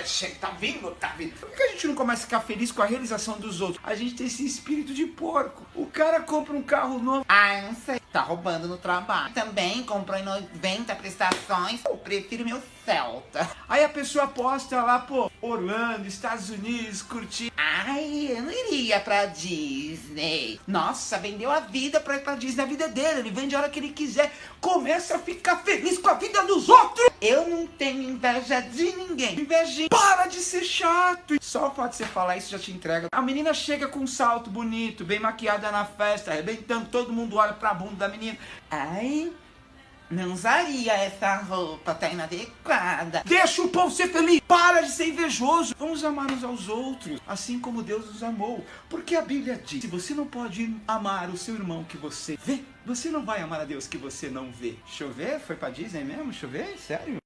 chega, tá vindo, tá vindo. Por que a gente não começa a ficar feliz com a realização dos outros? A gente tem esse espírito de porco. O cara compra um carro novo. Ai, não sei. Tá roubando no trabalho. Também comprou em 90 prestações. Eu prefiro meu Celta. Aí a pessoa posta lá, pô, Orlando, Estados Unidos, curtir. Ai, eu não iria pra Disney. Nossa, vendeu a vida pra ir pra Disney. A vida é dele, ele vende a hora que ele quiser. Começa a ficar feliz com a vida dos outros. Eu não tenho inveja de ninguém. Invejinha, para de ser chato. Só o fato de você falar isso já te entrega. A menina chega com um salto bonito, bem maquiada na festa, arrebentando, todo mundo olha pra bunda da menina. Ai, não usaria essa roupa, tá inadequada. Deixa o povo ser feliz. Para de ser invejoso. Vamos amar uns aos outros, assim como Deus nos amou. Porque a Bíblia diz, se você não pode amar o seu irmão que você vê, você não vai amar a Deus que você não vê. Chover? Foi pra Disney mesmo? Chover? Sério?